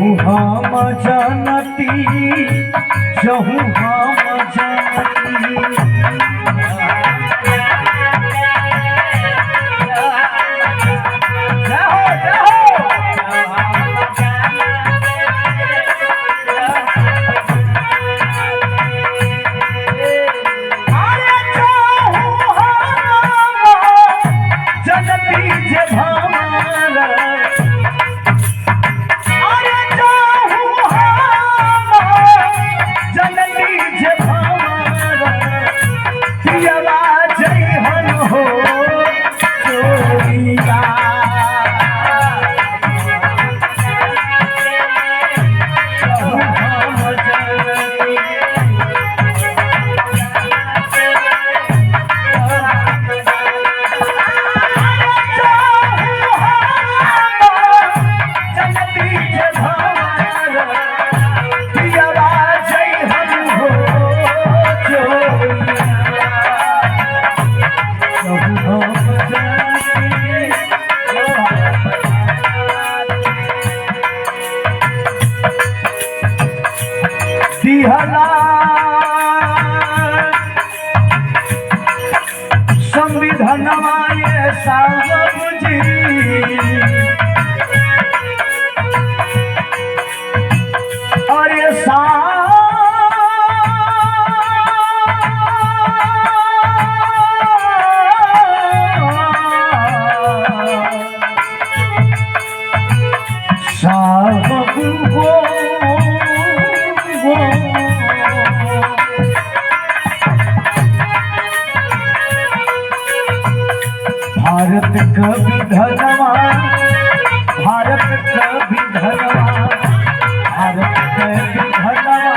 जहू हम जानती जहू हम जानती संविधानवा ये साहब जी अरे भारत कभी धनवा भारत कभी धनवा भारत कभी धनवा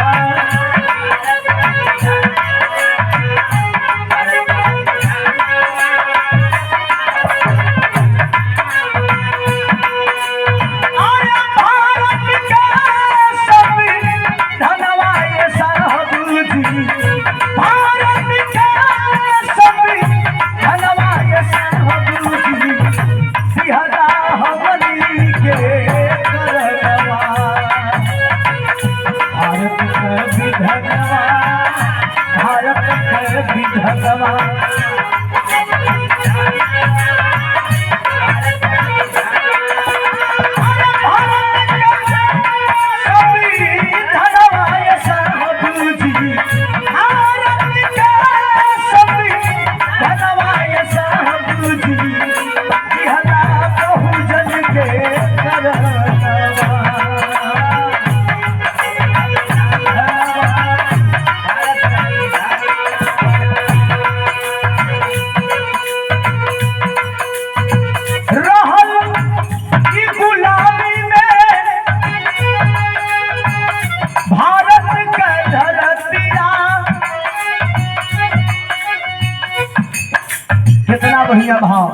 कितना बढ़िया भाव।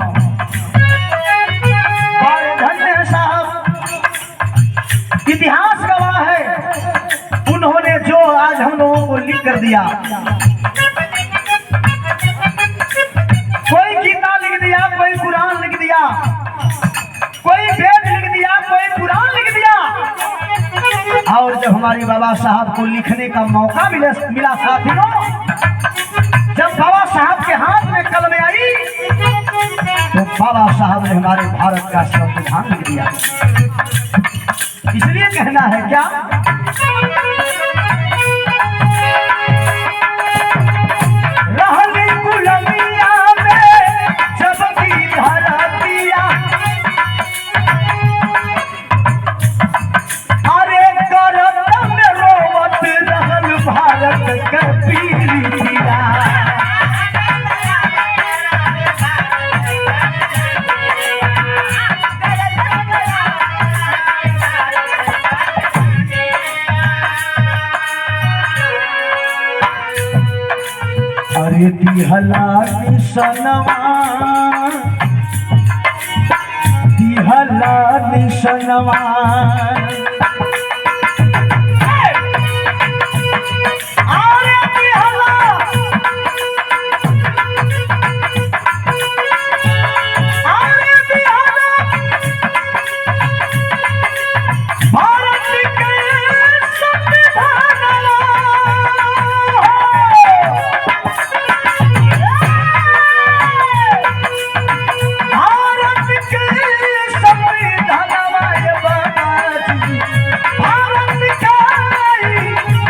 धन्य साहब इतिहास गवाह है, उन्होंने जो आज हम लोगों को लिख कर दिया। कोई गीता लिख दिया, कोई कुरान लिख दिया, कोई वेद लिख दिया, कोई कुरान लिख दिया। और जब हमारे बाबा साहब को लिखने का मौका मिला साथियों, जब बाबा साहब के हाथ में कलम आई तो बाबा साहब ने हमारे भारत का संविधान लिख दिया। इसलिए कहना है क्या, रहली गुलामिया में जब की धरतिया, अरे करत में रोवत रहल भारत के पीरिया। अरे दिहला निशनवा, दिहला निशनवा, अरे दिहला, अरे दिहला भारत भारत के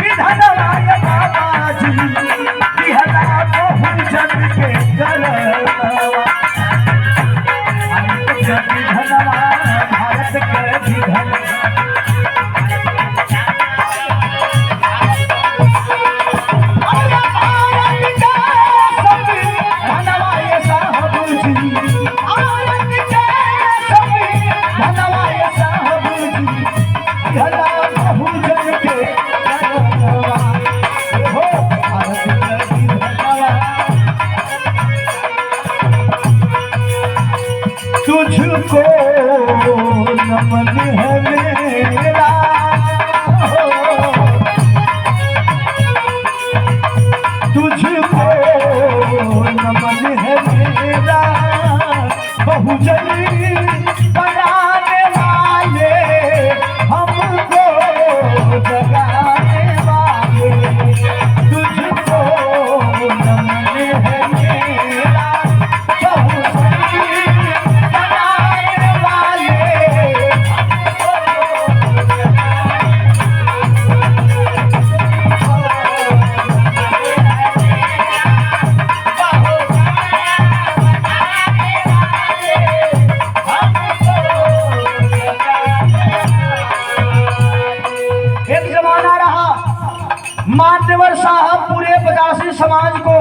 विधनवाय बाबाजी बिहला बहुजन के गलवा विधनवा भारत के विधन तुझको नमन है मेरा तुझको नमन है मेरा बहुजन बनाने वाले हमको जगाने वाले तुझको नमन है मेरा बहुजन बनाने वाले एक जमाना रहा, मान्यवर साहब पूरे 85 समाज को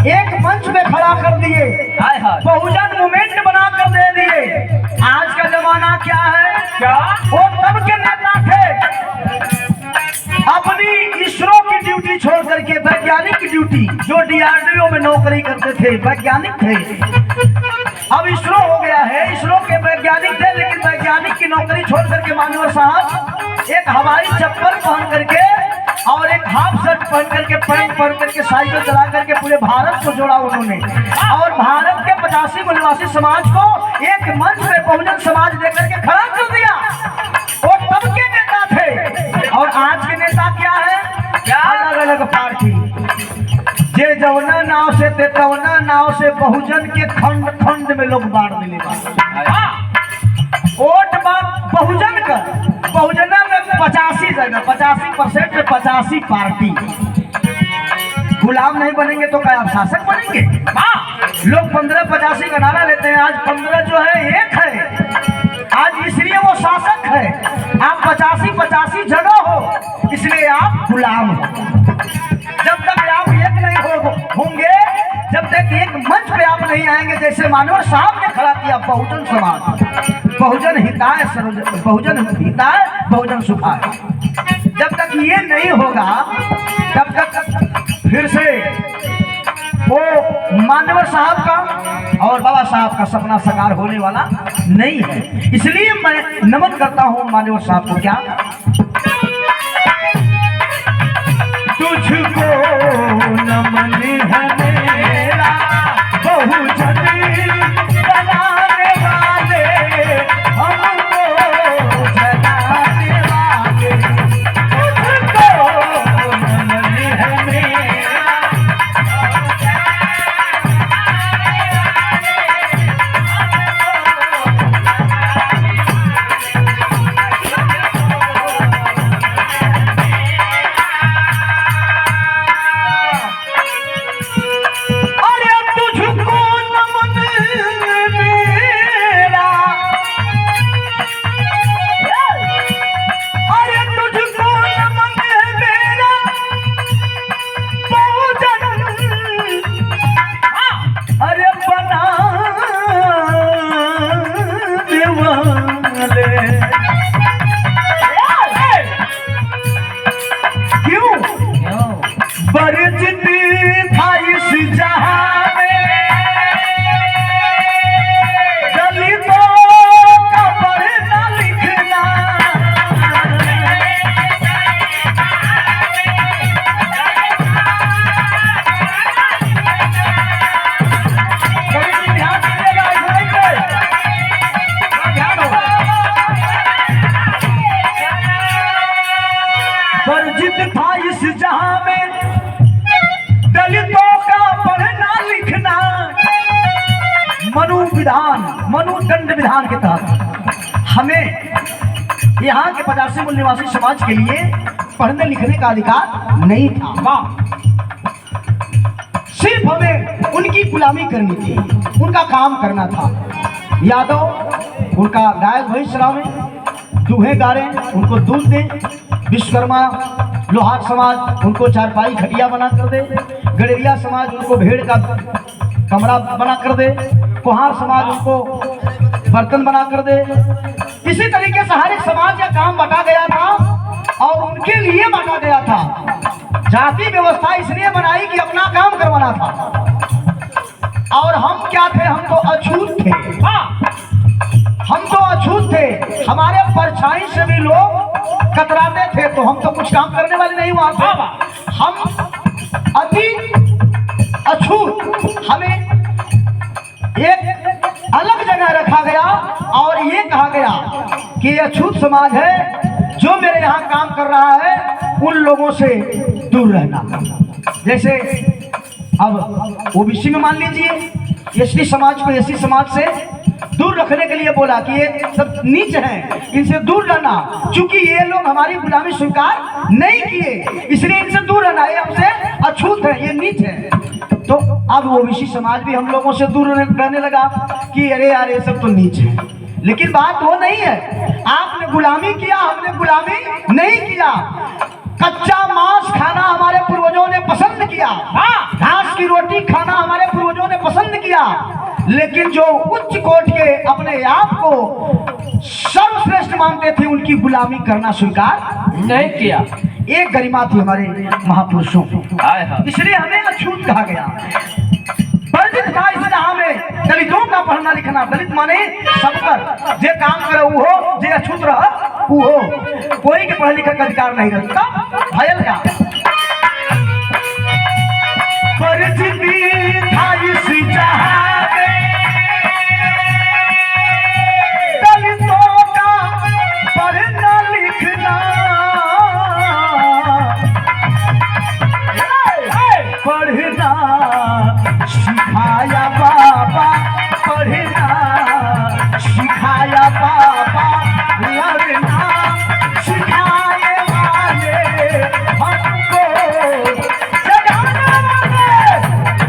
एक मंच में खड़ा कर दिए, बहुजन मूवमेंट बना कर दे दिए। आज का जमाना क्या है? क्या वो तब के नेता थे अपनी इसरो की ड्यूटी छोड़ करके, वैज्ञानिक की ड्यूटी, जो DRDO में नौकरी करते थे, वैज्ञानिक थे। अब इसरो हो गया है, इसरो के वैज्ञानिक थे, लेकिन वैज्ञानिक की नौकरी छोड़ करके मान्यवर साहब एक हवाई चप्पल पहन करके और एक हाफ शर्ट पहन करके, पैंट पहन करके, साइकिल चला करके पूरे भारत को जोड़ा उन्होंने, और भारत के 85 मूलवासी समाज को एक मंच पे बहुजन समाज देकर के खड़ा कर दिया। वो तब के नेता थे, और आज के नेता क्या है? अलग अलग पार्टी, जे जवना नाव से ते तवना नाव से बहुजन के खंड खंड में लोग बांट दिले। वोट बहुजन का, बहुजन में 85 जगह 85% में 85 पार्टी। गुलाम नहीं बनेंगे तो क्या आप शासक बनेंगे? लोग 15-85 का नारा लेते हैं, आज 15 जो है एक है, आज इसलिए वो शासक है। आप 85 जगह हो, इसलिए आप गुलाम हो। जब तक आप एक नहीं होंगे, जब तक एक मंच पे आप नहीं आएंगे, जैसे मान्यवर साहब ने खड़ा किया बहुजन समाज, बहुजन हिताय बहुजन हिताय बहुजन सुखाय, जब तक ये नहीं होगा तब तक फिर से वो मान्यवर साहब का और बाबा साहब का सपना साकार होने वाला नहीं है। इसलिए मैं नमन करता हूँ मान्यवर साहब को। क्या तुझको नमन है मेरा बहुजन बनाने वाले हमको जगाने वाले तुझको नमन है मेरा मनुदंड विधान के तहत हमें यहाँ के 85 मूल निवासी समाज के लिए पढ़ने लिखने का अधिकार नहीं था। सिर्फ हमें उनकी गुलामी करनी थी, उनका काम करना था। यादव उनका गाय भैंस चरावे, दूहे गारे उनको दूध दें, विश्वकर्मा लोहार समाज उनको चारपाई खटिया बना कर दे, गडेरिया समाज उनको भेड़ का कमरा बना कर दे, कुहार समाज उनको बर्तन बना कर दे। इसी तरीके से हर एक समाज का काम बांटा गया था और उनके लिए बांटा गया था। जाति व्यवस्था इसलिए बनाई कि अपना काम करवाना था। और हम क्या थे? हम तो अछूत थे। हम तो अछूत थे, हमारे परछाई से भी लोग कतराते थे, तो हम तो कुछ काम करने वाले नहीं हुआ था। हम अति अछूत, हमें एक अलग जगह रखा गया और ये कहा गया कि ये अछूत समाज है, जो मेरे यहाँ काम कर रहा है उन लोगों से दूर रहना। जैसे अब ओबीसी में मान लीजिए एसटी समाज को एससी समाज से दूर रखने के लिए बोला कि ये सब नीच हैं, इनसे दूर रहना, क्योंकि ये लोग हमारी गुलामी स्वीकार नहीं किए, इसलिए इनसे दूर रहना, ये हमसे अछूत है, ये नीच है। तो अब ओबीसी समाज भी हम लोगों से दूर रहने लगा कि अरे यार ये सब तो नीच है। लेकिन बात वो नहीं है, आपने गुलामी किया, हमने गुलामी नहीं किया। कच्चा मांस खाना हमारे पूर्वजों ने पसंद किया, घास की रोटी खाना हमारे पूर्वजों ने पसंद किया, लेकिन जो उच्च कोटि के अपने आप को सर्वश्रेष्ठ मानते थे उनकी गुलामी करना स्वीकार नहीं किया। एक गरिमा थी हमारे महापुरुषों को, इसलिए हमें अछूत कहा गया। वर्जित था इस जहां में दलितों का पढ़ना लिखना। दलित माने सब पर जे काम करे वो हो, जे अछूत रह वो हो, कोई के पढ़ लिखने का अधिकार नहीं रहता। भयल का वर्जित था इस जहां में दलितों का पढ़ना लिखना, पढ़ना सिखाया बाबा, पढ़ना सिखाया बाबा, लड़ना सिखाए वाले हमको, जगाने वाले,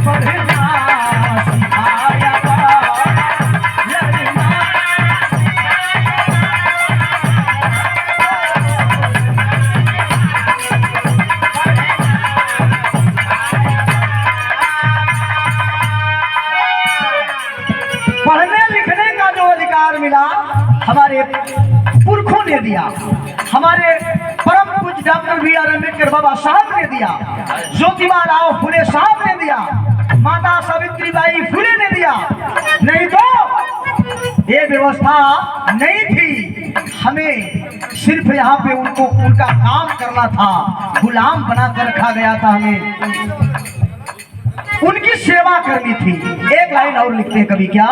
पढ़ना सिखाया बाबा, लड़ना। पढ़ने लिखने का जो अधिकार मिला हमारे पुरखों ने दिया, हमारे परम पूज्य डॉक्टर बी आर अम्बेडकर बाबा साहब ने दिया, ज्योतिबा राव फुले साहब ने दिया, माता सावित्रीबाई फुले ने दिया। नहीं तो ये व्यवस्था नहीं थी। हमें सिर्फ यहाँ पे उनको उनका काम करना था, गुलाम बना कर रखा गया था, हमें उनकी सेवा करनी थी। एक लाइन और लिखते हैं कभी, क्या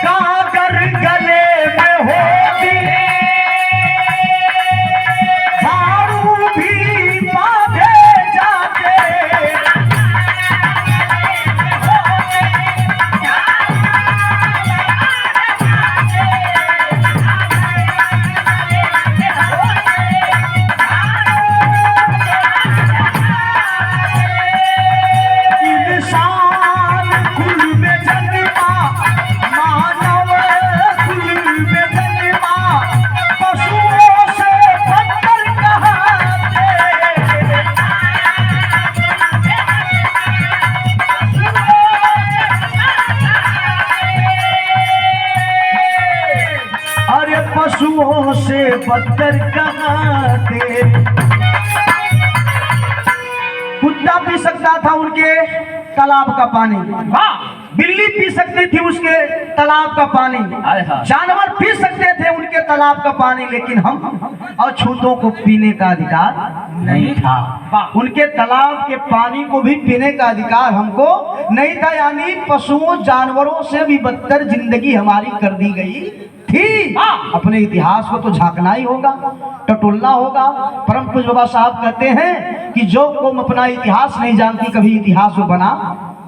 कागर गले में होती झाड़ू भी बांधे जाते, पशुओं से बदतर कहते। कुत्ता पी सकता था उनके तालाब का पानी, बिल्ली पी सकती थी उसके तालाब का पानी, जानवर पी सकते थे उनके तालाब का पानी, लेकिन हम अछूतों को पीने का अधिकार नहीं था। उनके तालाब के पानी को भी पीने का अधिकार हमको नहीं था। यानी पशुओं जानवरों से भी बदतर जिंदगी हमारी कर दी गई थी। अपने इतिहास को तो झांकना ही होगा, टटोलना होगा। परम पूज्य बाबा साहब कहते हैं कि जो कौम अपना इतिहास नहीं जानती कभी इतिहास वो बना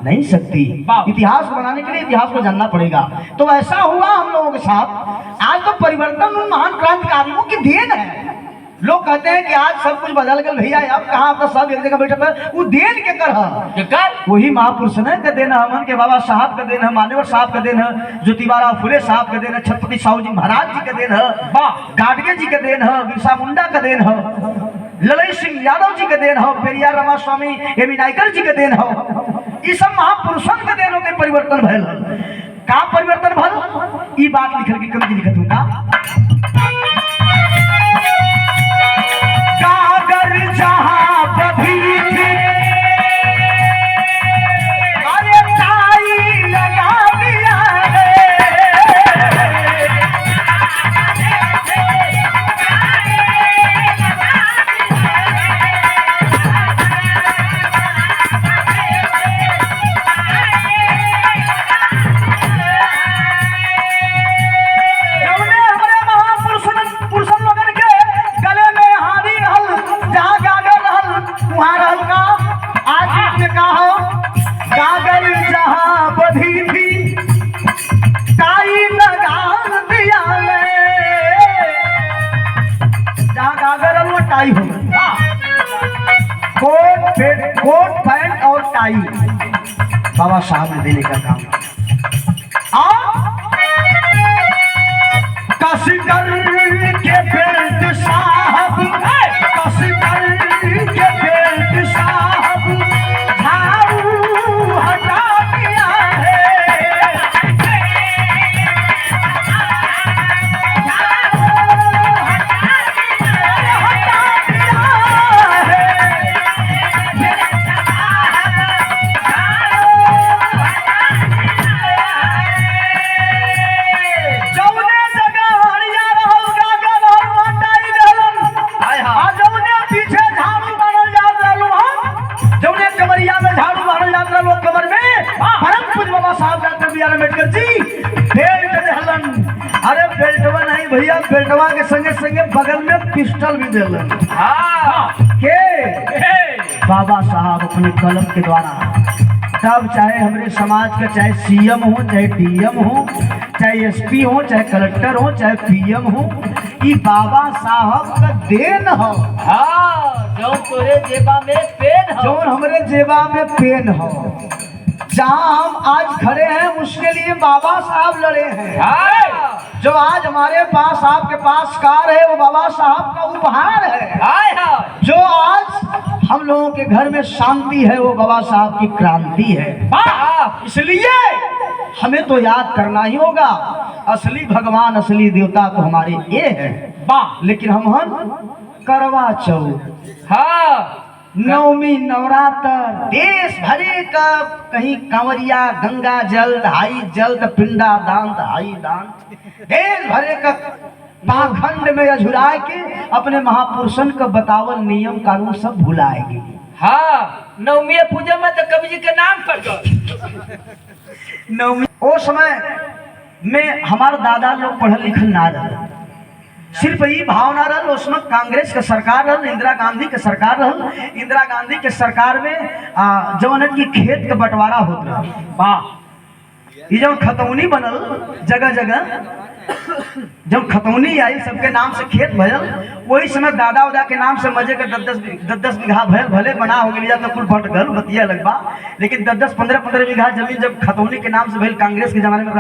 नहीं सकती। इतिहास बनाने के लिए इतिहास को जानना पड़ेगा। तो ऐसा हुआ हम लोगों के साथ। आज तो परिवर्तन उन महान क्रांतिकारियों की देन है। लोग कहते हैं कि आज सब कुछ बदल गया भैया, अब कहाँ आपका सब एक जगह बैठा था। वो देन के कर वही महापुरुष ने का देन है, हमन के बाबा साहब का देन है, मान्यवर साहब का देन है, ज्योतिबा फुले साहब का देन है, छत्रपति साहू जी महाराज जी का देन है, गाडगे जी का देन है, बिरसा मुंडा का देन है, ललई सिंह यादव जी का देन है, पेरियार रामास्वामी एमी नायकर जी का देन है। ये सब महापुरुषन के देन होते परिवर्तन भयल। का परिवर्तन भल? ये बात लिखल की कवि लिखत हूँ का कागर जहाँ कभी थी अरे ताई लगा दिया है। कोट पैंट और टाई बाबा साहब ने देने का काम। कसकर के बेल्ट साहब, कसकर के बेल्ट साहब झाड़ू हटा दिया है। भैया बेल्टवा के संगे संगे बगल में पिस्टल भी दिलन। के बाबा साहब अपने कलम के द्वारा तब चाहे हमारे समाज का चाहे सीएम हो, चाहे डीएम हो, चाहे एसपी हो, चाहे कलेक्टर हो, चाहे पीएम हो, ये बाबा साहब का देन हो। जो तोरे जेबा में पेन हो, जो हमारे जेबा में पेन हो। जहाँ हम आज खड़े हैं उसके लिए बाबा साहब लड़े हैं। जो आज हमारे पास आपके पास कार है वो बाबा साहब का उपहार है। जो आज हम लोगों के घर में शांति है वो बाबा साहब की क्रांति है। इसलिए हमें तो याद करना ही होगा। असली भगवान असली देवता तो हमारे ये है। लेकिन हम करवा चौथ, नवमी, नवरात्र, देश भरे का कहीं कांवरिया, गंगा जल, दहाई जल, पिंडा दान, दहाई दान, देश भरे का पाखंड में अझुराए के अपने महापुरुषन का बतावल नियम कानून सब भुलाएंगे। नवमी पूजा में तो कवि जी के नाम पर नवमी वो समय में हमारे दादा लोग पढ़ल लिखल ना रहे। सिर्फ ये भावना रहा। उसमें कांग्रेस के सरकार रहा, इंदिरा गांधी के सरकार रहा। इंदिरा गांधी के सरकार में जवन की खेत का बंटवारा होता रहा। ये जब खतौनी बनल जगह जगह, जब खतौनी आई सबके नाम से खेत भयल, वही समय दादा उदा के नाम से मजे के 10-10 बीघा भयल भले बना हो गया तो कुल बट गल बतिया लगवा। लेकिन 10-10, 15-15 बीघा जमीन जब खतौनी के नाम से भयल कांग्रेस के जमाने में,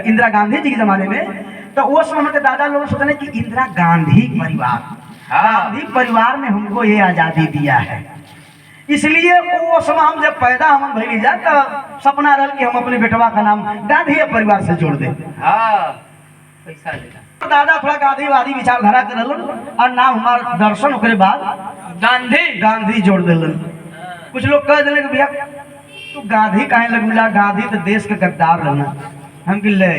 इंदिरा गांधी जी के जमाने में, तो उस समय के दादा लोग सोचने कि इंदिरा गांधी परिवार ने हमको ये आजादी दिया है। इसलिए वो समय हम जब पैदा हम भैली जा तो सपना रहा कि हम अपने बेटवा का नाम गांधी परिवार से जोड़ दे। पैसा लेना दादा थोड़ा गांधीवादी विचारधारा कर और नाम हमारा दर्शन होने बाद गांधी जोड़ दिलन। कुछ लोग कह दिले कि भैया तू गांधी काहे लगुला, गांधी तो देश के गद्दार रहना। हम कि ले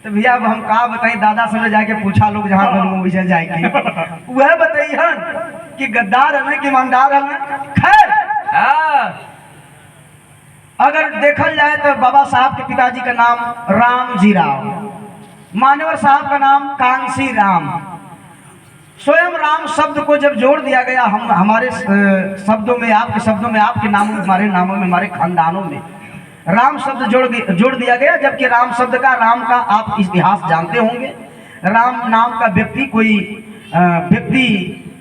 तो भैया अब हम कहा बताई, दादा से जाके पूछा लोग जहाँ वैसे जाएंगे वह बताइए कि गद्दार है कि ईमानदार है। खैर अगर देखल जाए तो बाबा साहब के पिताजी का नाम राम जी राव, मान्यवर साहब का नाम कांसी राम, स्वयं राम शब्द को जब जोड़ दिया गया हम हमारे शब्दों में, आपके शब्दों में, आपके नामों में, हमारे नामों में, हमारे खानदानों में राम शब्द जोड़ दिया गया। जबकि राम शब्द का, राम का आप इतिहास जानते होंगे। राम नाम का व्यक्ति कोई व्यक्ति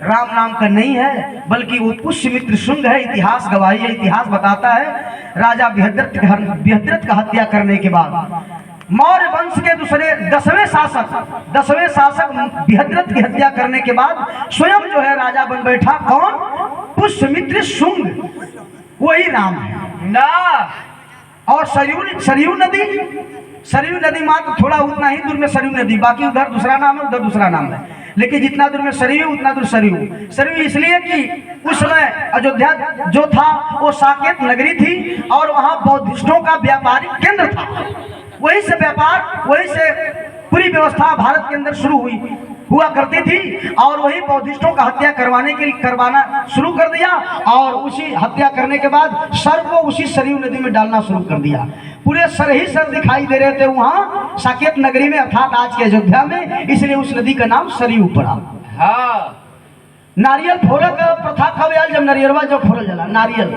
राम नाम का नहीं है, बल्कि वो पुष्यमित्र शुंग है। इतिहास गवाही है, इतिहास बताता है राजा बृहद्रथ का हत्या करने के बाद मौर्य वंश के दूसरे 10वें शासक बृहद्रथ की हत्या करने के बाद स्वयं जो है राजा बन बैठा। कौन? पुष्यमित्र शुंग, वही राम है ना। और सरयू नदी मात्र थोड़ा उतना ही दूर में सरयू नदी, बाकी उधर दूसरा नाम है, उधर दूसरा नाम है। लेकिन जितना दूर में सरयू उतना दूर सरयू इसलिए कि उस समय अयोध्या जो था वो साकेत नगरी थी और वहाँ बौद्धिस्टों का व्यापारिक केंद्र था। वही से व्यापार, वही से पूरी व्यवस्था भारत के अंदर शुरू हुआ करती थी। और वही बौद्धिस्टों का हत्या करवाना शुरू कर दिया। और उसी हत्या करने के बाद सर को उसी सरयू नदी में डालना शुरू कर दिया। पूरे सर ही सर दिखाई दे रहे थे वहाँ साकेत नगरी में, अर्थात आज के अयोध्या में। इसलिए उस नदी का नाम सरयू पड़ा। हाँ, नारियल फोड़क प्रथा कब आयल? जब नरियरवा जब फोड़ल जाला नारियल,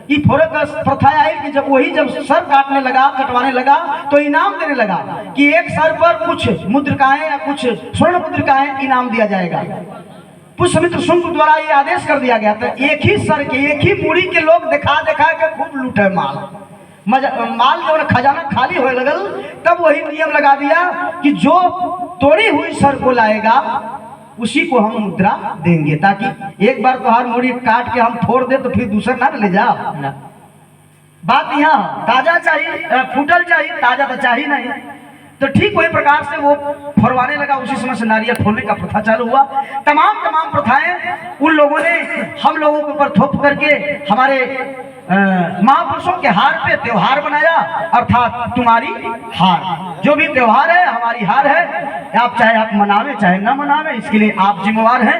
ये फोड़क प्रथा आई कि जब सर काटने लगा, कटवाने लगा तो इनाम देने लगा कि एक सर पर कुछ मुद्रिकाएं या कुछ स्वर्ण मुद्रिकाएं इनाम दिया जाएगा। पुष्यमित्र शुंग द्वारा ये आदेश कर दिया गया था। एक ही सर के, एक ही मूड़ी के लोग दिखा के खूब लूटे माल जब खजाना खाली होने लगल तब वही नियम लगा दिया कि जो तोड़ी हुई सर को लाएगा उसी को हम मुद्रा देंगे, ताकि एक बार तो हर मूड़ी काट के हम फोड़ दे तो फिर दूसरा ना ले जाओ ना। बात यहाँ ताजा चाहिए, फूटल चाहिए, ताजा तो चाहिए नहीं। तो ठीक वही प्रकार से वो फोड़वाने लगा। उसी समय से नारियल फोड़ने का प्रथा चालू हुआ। तमाम प्रथाएं उन लोगों ने हम लोगों के ऊपर थोप करके हमारे महापुरुषों के हार पे त्योहार बनाया, अर्थात तुम्हारी हार। जो भी त्योहार है हमारी हार है। चाहे आप मनावे चाहे ना मनावे, इसके लिए आप जिम्मेवार हैं।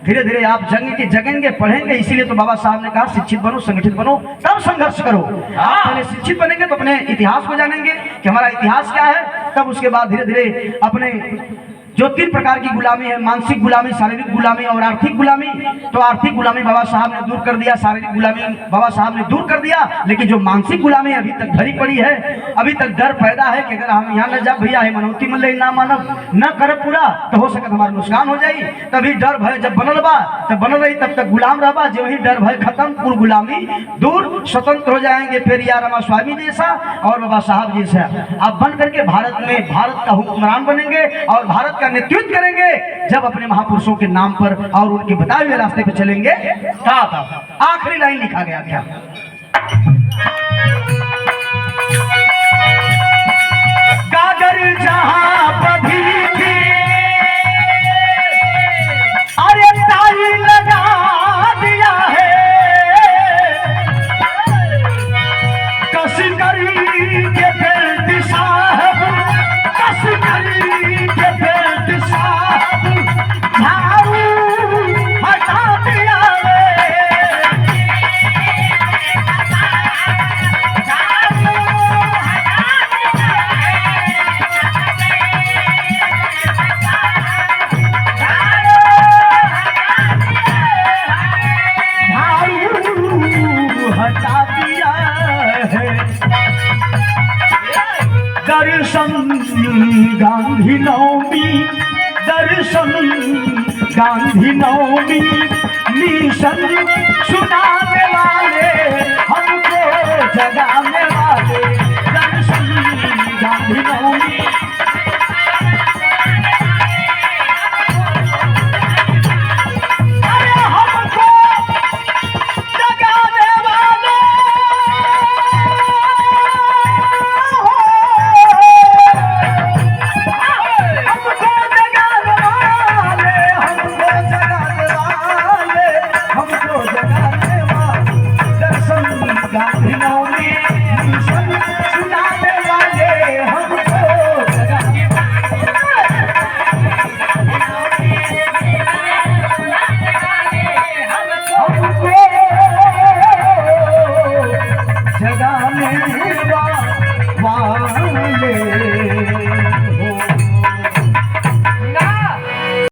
धीरे धीरे आप जगेंगे, पढ़ेंगे। इसीलिए तो बाबा साहब ने कहा शिक्षित बनो, संगठित बनो, तब संघर्ष करो। आप पहले शिक्षित बनेंगे तो अपने इतिहास को जानेंगे कि हमारा इतिहास क्या है। तब उसके बाद धीरे धीरे अपने जो 3 प्रकार की गुलामी है, मानसिक गुलामी, शारीरिक गुलामी और आर्थिक गुलामी। तो आर्थिक गुलामी बाबा साहब ने दूर कर दिया, शारीरिक गुलामी बाबा साहब ने दूर कर दिया। लेकिन जो मानसिक गुलामी अभी तक धरी पड़ी है, अभी तक डर पैदा है कि अगर हम यहाँ न जा भैया है मनौती मन ले ना मानव न कर पूरा तो हो सकता हमारा नुकसान हो जाए। तभी डर भय जब बनल बा तब बनल रही, तब तक गुलाम रहा। जो ही डर भय खत्म, पूर्ण गुलामी दूर, स्वतंत्र हो जाएंगे। फिर या रमा स्वामी जैसा और बाबा साहब जैसा आप बन करके भारत में भारत का हुक्मरान बनेंगे और भारत का नेतृत्व करेंगे। जब अपने महापुरुषों के नाम पर और उनके बताए हुए रास्ते पे चलेंगे। आखिरी लाइन लिखा गया क्या? गागर जहां पधी थी, अरे ताई लगा दिया है, कस करी के बेल्ट साहब, कस करी के बेल्ट साहब, झाड़ू हटा दिया है। दर्शन गांधी नवमी, दर्शन गांधी नवमी, मिशन सुनाने वाले हमको जगाने वाले, दर्शन गांधी नवमी।